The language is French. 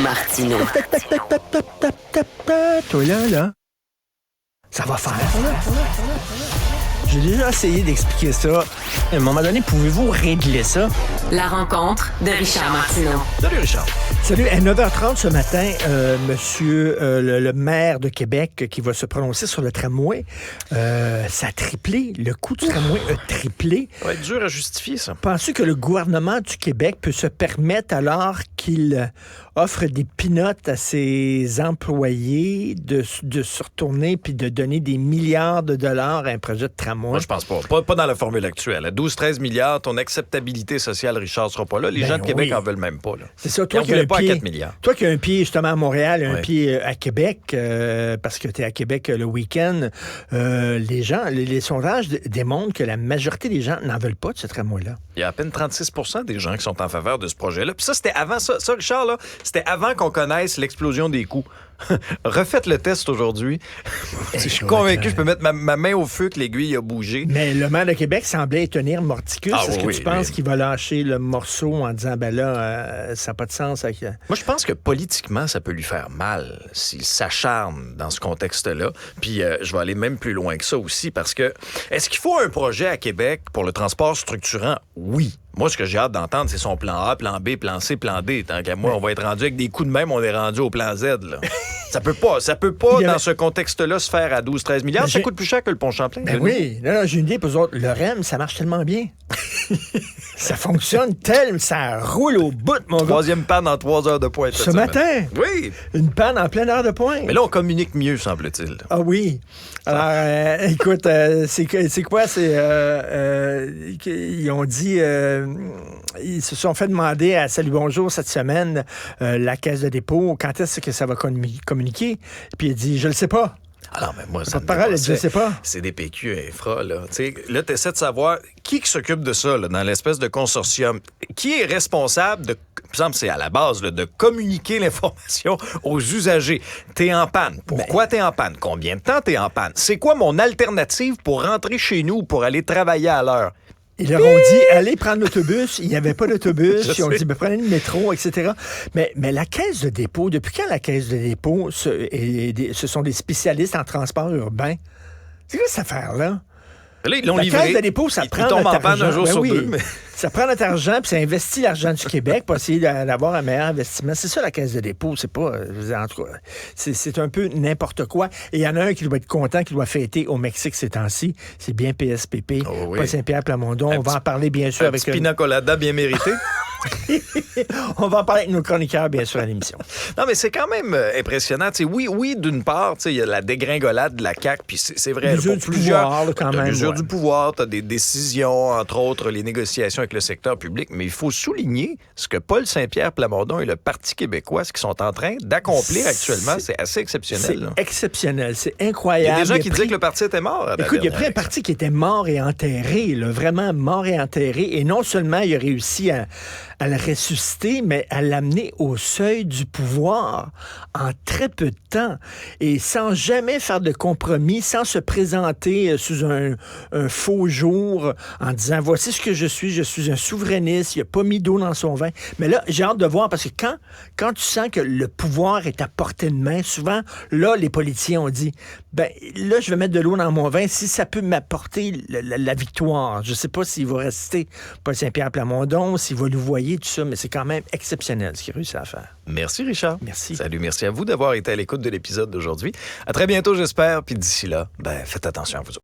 Martineau. Toi là. Ça va faire, là. J'ai déjà essayé d'expliquer ça. À un moment donné, pouvez-vous régler ça? La rencontre de Richard Martineau. Salut Richard. Salut, à 9h30 ce matin, monsieur le maire de Québec qui va se prononcer sur le tramway, ça a triplé. Le coût du tramway a triplé. Ça va être dur à justifier, ça. Penses-tu que le gouvernement du Québec peut se permettre, alors qu'il offre des pinottes à ses employés, de se retourner puis de donner des milliards de dollars à un projet de tramway? Moi, je pense pas. Pas dans la formule actuelle. À 12-13 milliards, ton acceptabilité sociale, Richard, sera pas là. Les gens de Québec en veulent même pas. Là. C'est ça. Toi qui a pas à 4 milliards. Toi qui as un pied justement à Montréal et un pied à Québec, parce que tu es à Québec le week-end, les sondages démontrent que la majorité des gens n'en veulent pas de ce tramway-là. Il y a à peine 36 % des gens qui sont en faveur de ce projet-là. Puis ça, c'était avant ça. Ça, Richard, là, c'était avant qu'on connaisse l'explosion des coûts. Refaites le test aujourd'hui. Je suis convaincu, je peux mettre ma main au feu que l'aiguille a bougé. Mais le maire de Québec semblait tenir mordicus. Est-ce que tu penses oui. qu'il va lâcher le morceau en disant, ben là, ça n'a pas de sens? Avec... Moi, je pense que politiquement, ça peut lui faire mal s'il s'acharne dans ce contexte-là. Puis, je vais aller même plus loin que ça aussi, parce que est-ce qu'il faut un projet à Québec pour le transport structurant? Oui. Moi, ce que j'ai hâte d'entendre, c'est son plan A, plan B, plan C, plan D. Tant qu'à moi, on va être rendu avec des coups de même, on est rendu au plan Z, là. Ça peut pas, dans ce contexte-là, se faire à 12-13 milliards. Ça coûte plus cher que le pont Champlain. Ben oui. Non, j'ai une idée pour eux autres. Le REM, ça marche tellement bien. Ça fonctionne tellement, ça roule au bout, mon gars. Troisième panne en 3 heures de pointe. Ce matin? Oui. Une panne en pleine heure de pointe. Mais là, on communique mieux, semble-t-il. Ah oui. Alors, écoute, c'est quoi? Ils ont dit... ils se sont fait demander à Salut Bonjour cette semaine, la Caisse de dépôt, quand est-ce que ça va communiquer? Puis il dit, je le sais pas. Alors, mais moi, ça me parole, elle dit, je sais pas. C'est des PQ infra, là. Là, tu essaies de savoir qui s'occupe de ça, là, dans l'espèce de consortium. Qui est responsable de, par exemple, c'est à la base, là, de communiquer l'information aux usagers. T'es en panne. Pourquoi t'es en panne? Combien de temps t'es en panne? C'est quoi mon alternative pour rentrer chez nous ou pour aller travailler à l'heure? Ils leur ont dit, allez prendre l'autobus. Il n'y avait pas d'autobus. Ils ont dit, prenez le métro, etc. Mais la Caisse de dépôt, depuis quand la Caisse de dépôt, ce sont des spécialistes en transport urbain? C'est quoi cette affaire-là? Là, ils l'ont livré. La Caisse de dépôt, ça prend notre argent. Ils tombent en panne un jour sur deux. Mais... Ça prend notre argent, puis ça investit l'argent du Québec pour essayer d'avoir un meilleur investissement. C'est ça, la Caisse de dépôt. C'est pas... En tout cas, c'est un peu n'importe quoi. Et il y en a un qui doit être content, qui doit fêter au Mexique ces temps-ci. C'est bien PSPP, Paul Saint-Pierre Plamondon. On va en parler, bien sûr, avec... Un petit pina colada bien mérité. On va en parler avec nos chroniqueurs, bien sûr, à l'émission. Non, mais c'est quand même impressionnant. T'sais, oui, d'une part, il y a la dégringolade de la CAQ, puis c'est vrai. L'usure du pouvoir, quand même. L'usure du pouvoir, t'as des décisions, entre autres, les négociations avec le secteur public, mais il faut souligner ce que Paul Saint-Pierre Plamondon et le Parti québécois, ce qu'ils sont en train d'accomplir actuellement, c'est assez exceptionnel. C'est exceptionnel, c'est incroyable. Il y a des gens qui disaient que le parti était mort. Écoute, il a pris un parti qui était mort et enterré, là, vraiment mort et enterré, et non seulement il a réussi à le ressusciter, mais à l'amener au seuil du pouvoir en très peu de temps et sans jamais faire de compromis, sans se présenter sous un faux jour en disant « Voici ce que je suis un souverainiste, il n'a pas mis d'eau dans son vin. » Mais là, j'ai hâte de voir parce que quand tu sens que le pouvoir est à portée de main, souvent, là, les politiciens ont dit « Ben là, je vais mettre de l'eau dans mon vin si ça peut m'apporter la victoire. » Je ne sais pas s'il va rester Paul Saint-Pierre Plamondon, s'il va nous voyer, tout ça, mais c'est quand même exceptionnel ce qu'il réussit à faire. Merci, Richard. Merci. Salut, merci à vous d'avoir été à l'écoute de l'épisode d'aujourd'hui. À très bientôt, j'espère. Puis d'ici là, faites attention à vous autres.